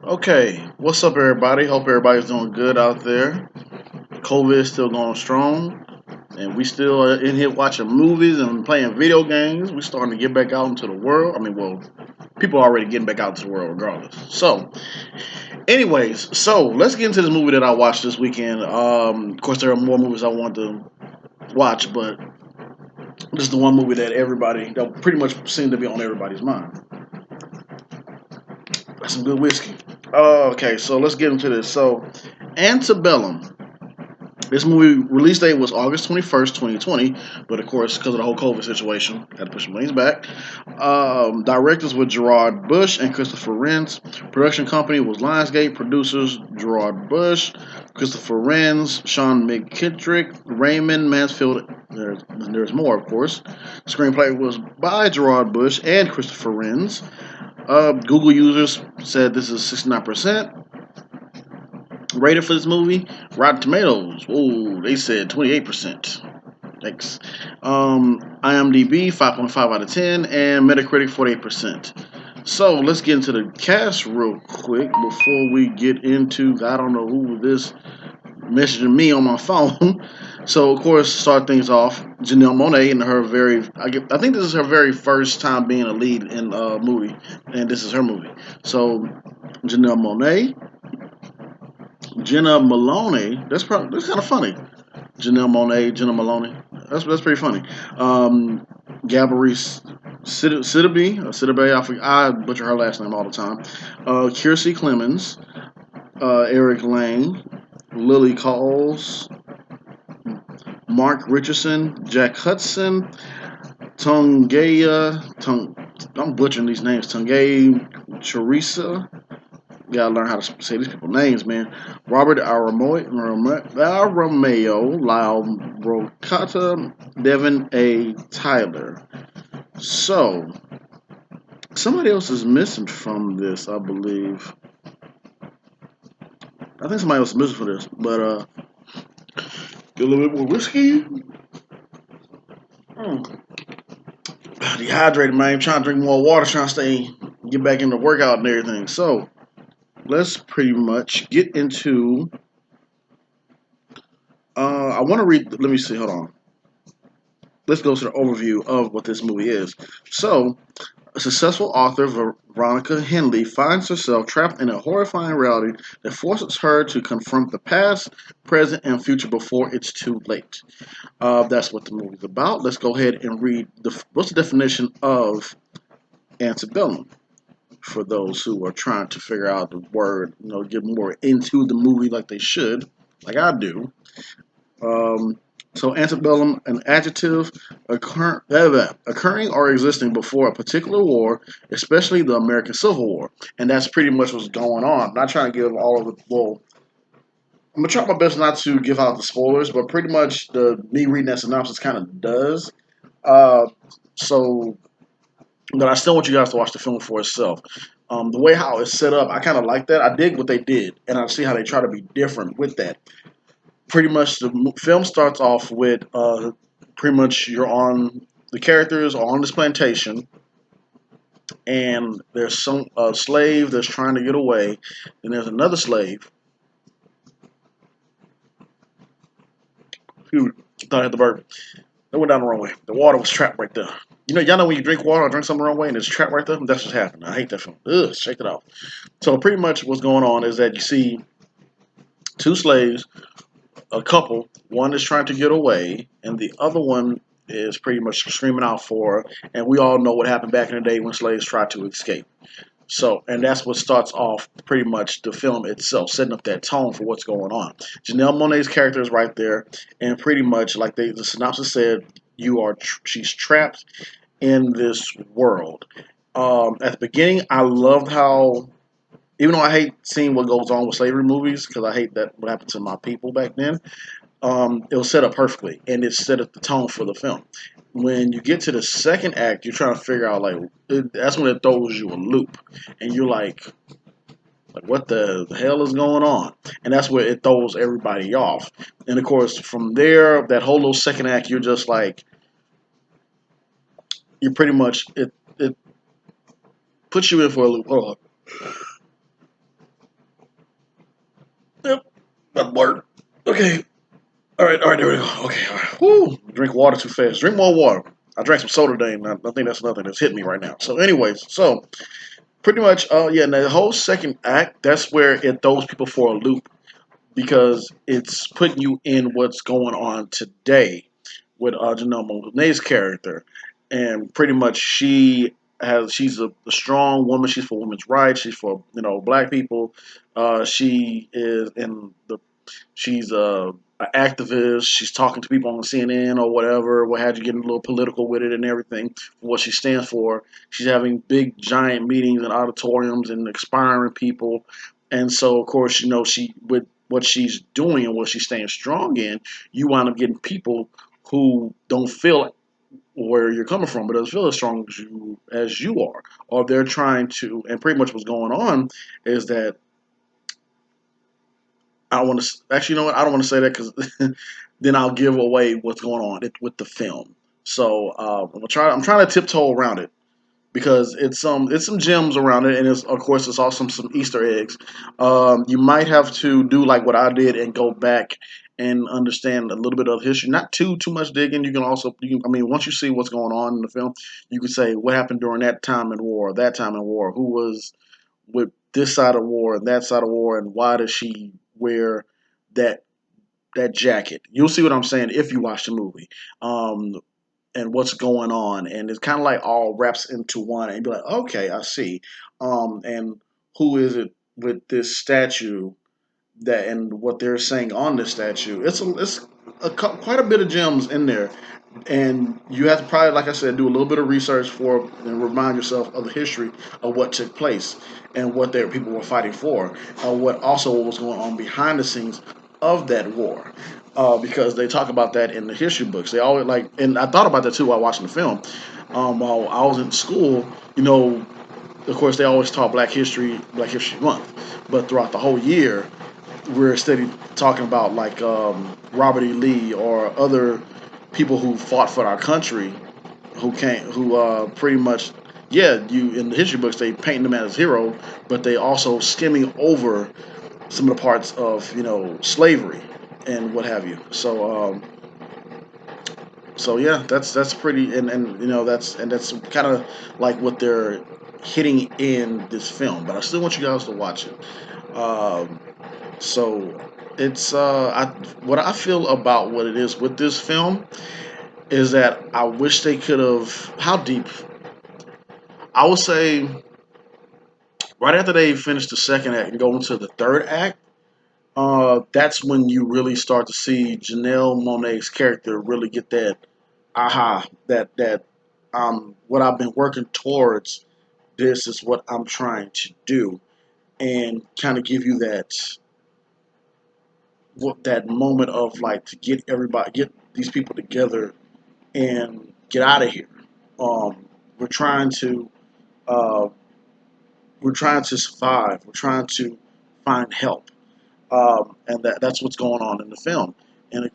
Okay, what's up, everybody? Hope everybody's doing good out there. COVID is still going strong, and we still are in here watching movies and playing video games. We're starting to get back out into the world. People are already getting back out into the world regardless. So, let's get into this movie that I watched this weekend. Of course, there are more movies I want to watch, but this is the one movie that pretty much seemed to be on everybody's mind. That's some good whiskey. Okay, so let's get into this. So, Antebellum. This movie release date was August 21st, 2020, but of course, because of the whole COVID situation, had to push some things back. Directors were Gerard Bush and Christopher Renz. Production company was Lionsgate. Producers Gerard Bush, Christopher Renz, Sean McKittrick, Raymond Mansfield. There's more, of course. Screenplay was by Gerard Bush and Christopher Renz. Google users said this is 69% rated for this movie. Rotten Tomatoes, whoa, they said 28%. Thanks. IMDb 5.5 out of 10, and Metacritic 48%. So let's get into the cast real quick before we get into. I don't know who this messaging me on my phone. So of course, start things off. Janelle Monáe in her I think this is her very first time being a lead in a movie, and this is her movie. So Janelle Monáe, Jenna Maloney. That's kind of funny. Janelle Monáe, Jenna Maloney. That's pretty funny. Gabourey Sidibe. I butcher her last name all the time. Kiersey Clemens, Eric Lang, Lily Calls, Mark Richardson, Jack Hudson, I'm butchering these names. Tungay Charissa. Gotta learn how to say these people's names, man. Robert Arameo, Lyle Brocata, Devin A. Tyler. So, somebody else is missing from this, I believe. I think somebody else is missing for this, but get a little bit more whiskey. Mm. Dehydrated, man. Trying to drink more water, trying to get back into workout and everything. So, let's pretty much get into. I want to read. Let me see. Hold on. Let's go to the overview of what this movie is. So, a successful author, Veronica Henley, finds herself trapped in a horrifying reality that forces her to confront the past, present, and future before it's too late. That's what the movie's about. Let's go ahead and read what's the definition of antebellum for those who are trying to figure out the word, get more into the movie like they should, like I do. Um, so antebellum, an adjective occurring or existing before a particular war, especially the American Civil War, and that's pretty much what's going on. I'm not trying to give all of the well. I'm gonna try my best not to give out the spoilers, but pretty much the me reading that synopsis kind of does. Uh, so, but I still want you guys to watch the film for itself. The way how it's set up, I kind of like that. I dig what they did, and I see how they try to be different with that. Pretty much the film starts off with pretty much the characters are on this plantation, and there's some slave that's trying to get away, and there's another slave who thought I had the burp. They went down the wrong way. The water was trapped right there. Y'all know when you drink water or drink something the wrong way and it's trapped right there. That's what's happening. I hate that film. Ugh, shake it off. So pretty much what's going on is that you see two slaves, a couple. One is trying to get away, and the other one is pretty much screaming out for her. And we all know what happened back in the day when slaves tried to escape. So, and that's what starts off pretty much the film itself, setting up that tone for what's going on. Janelle Monae's character is right there, and pretty much like the synopsis said, she's trapped in this world. At the beginning, I loved how, even though I hate seeing what goes on with slavery movies because I hate that what happened to my people back then. It was set up perfectly, and it set up the tone for the film. When you get to the second act, you're trying to figure out that's when it throws you a loop, and you're like what the hell is going on? And that's where it throws everybody off. And of course, from there, that whole little second act, you're just like you're pretty much it puts you in for a loop. Hold on. Yep, that worked. Okay. All right, there we go. Okay, all right. Woo! Drink water too fast. Drink more water. I drank some soda today, and I think that's another thing that's hitting me right now. So, anyways, so pretty much, yeah, and the whole second act, that's where it throws people for a loop because it's putting you in what's going on today with Janelle Monáe's character, and pretty much she's a strong woman. She's for women's rights. She's for black people. She is in the She's an activist. She's talking to people on CNN or whatever. What had you getting a little political with it and everything for what she stands for. She's having big giant meetings in auditoriums and inspiring people. And so, of course, she with what she's doing and what she's staying strong in, you wind up getting people who don't feel where you're coming from, but doesn't feel as strong as you are, or they're trying to. And pretty much what's going on is that I don't want to actually, you know what? I don't want to say that because then I'll give away what's going on with the film. So I'm trying to tiptoe around it because it's some gems around it, and it's of course it's also some Easter eggs. You might have to do like what I did and go back and understand a little bit of history. Not too much digging. I mean, once you see what's going on in the film, you can say what happened during that time in war, that time in war, who was with this side of war and that side of war, and why does she wear that that jacket? You'll see what I'm saying if you watch the movie, um, and what's going on, and it's kind of like all wraps into one, and you be like, okay, I see. And who is it with this statue that and what they're saying on the statue? It's quite a bit of gems in there, and you have to probably, like I said, do a little bit of research for and remind yourself of the history of what took place and what their people were fighting for, what was going on behind the scenes of that war. Because they talk about that in the history books. They always like, and I thought about that too while watching the film. While I was in school, of course, they always taught Black History Month, but throughout the whole year, we're steady talking about like Robert E. Lee or other people who fought for our country, who pretty much, yeah, you in the history books they paint them as hero, but they also skimming over some of the parts of slavery and what have you. So yeah, that's pretty, and that's kind of like what they're hitting in this film. But I still want you guys to watch it. So it's what I feel about what it is with this film is that I wish they could have. How deep? I would say right after they finish the second act and go into the third act, that's when you really start to see Janelle Monae's character really get that aha, that what I've been working towards. This is what I'm trying to do, and kind of give you that moment of like to get these people together and get out of here. Um, we're trying to uh, we're trying to survive. We're trying to find help, and that's what's going on in the film. And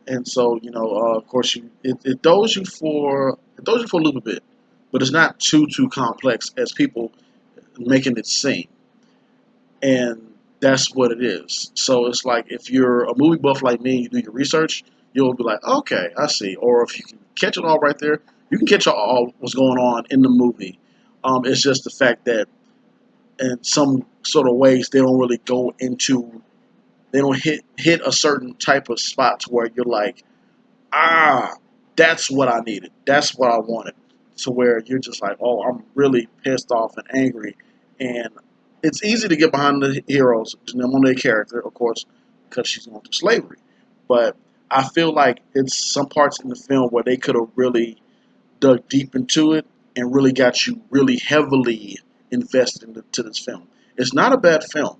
and so of course, it throws you for a little bit, but it's not too complex as people making it seem. And that's what it is. So it's like if you're a movie buff like me, you do your research, you'll be like, okay, I see. Or if you can catch it all right there, you can catch all what's going on in the movie. It's just the fact that in some sort of ways they don't really go into they don't hit a certain type of spot to where you're like, ah, that's what I needed. That's what I wanted. To where you're just like, oh, I'm really pissed off and angry. And it's easy to get behind the heroes, Monet character, of course, because she's going through slavery. But I feel like it's some parts in the film where they could have really dug deep into it and really got you really heavily invested into this film. It's not a bad film.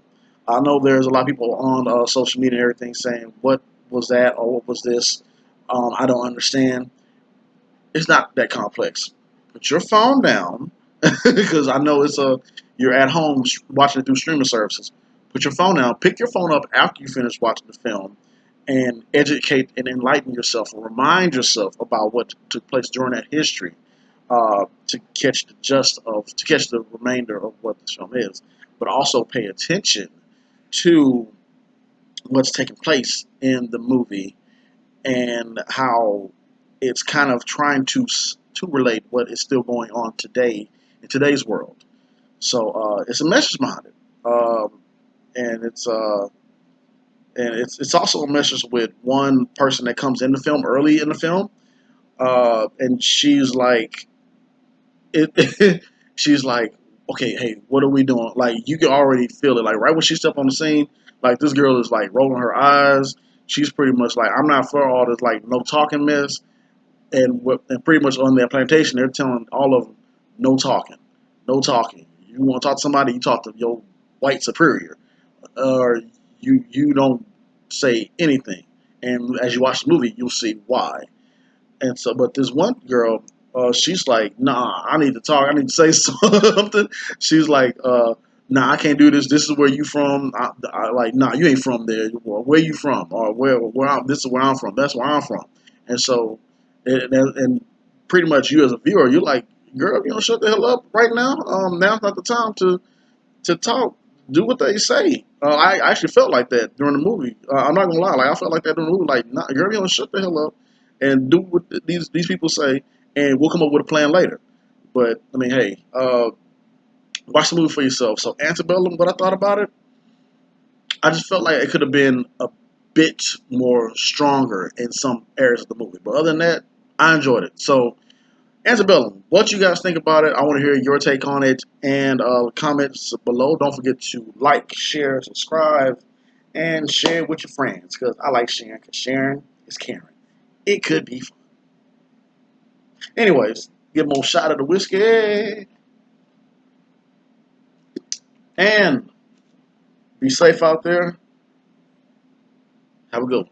I know there's a lot of people on social media and everything saying, "What was that?" or "What was this?" I don't understand. It's not that complex. Put your phone down because I know you're at home watching it through streaming services. Put your phone down. Pick your phone up after you finish watching the film, and educate and enlighten yourself, and remind yourself about what took place during that history, to catch the remainder of what the film is, but also pay attention to what's taking place in the movie and how it's kind of trying to relate what is still going on today in today's world. So it's a message behind it, and it's also a message with one person that comes in the film early in the film, and she's like it. She's like, okay, hey, what are we doing? Like you can already feel it. Like right when she stepped on the scene, like this girl is like rolling her eyes. She's pretty much like, I'm not for all this like no talking mess. And pretty much on their plantation, they're telling all of them, no talking, no talking. You want to talk to somebody, you talk to your white superior, or you don't say anything. And as you watch the movie, you'll see why. And so, but this one girl, she's like, nah, I need to talk. I need to say something. She's like, nah, I can't do this. This is where you from. Like, nah, you ain't from there. Well, where you from? Or this is where I'm from. That's where I'm from. And so, and pretty much you as a viewer, you're like, girl, you know, shut the hell up right now. Now's not the time to talk. Do what they say. I actually felt like that during the movie. I'm not gonna lie, like I felt like that during the movie. Like, nah, girl, you know, shut the hell up and do what these people say, and we'll come up with a plan later. But I mean, hey, watch the movie for yourself. So Antebellum, what I thought about it, I just felt like it could have been a bit more stronger in some areas of the movie. But other than that, I enjoyed it. So Antebellum, what you guys think about it? I want to hear your take on it and comments below. Don't forget to like, share, subscribe, and share it with your friends because I like sharing because sharing is caring. It could be fun. Anyways, give them a shot of the whiskey and be safe out there. Have a good one.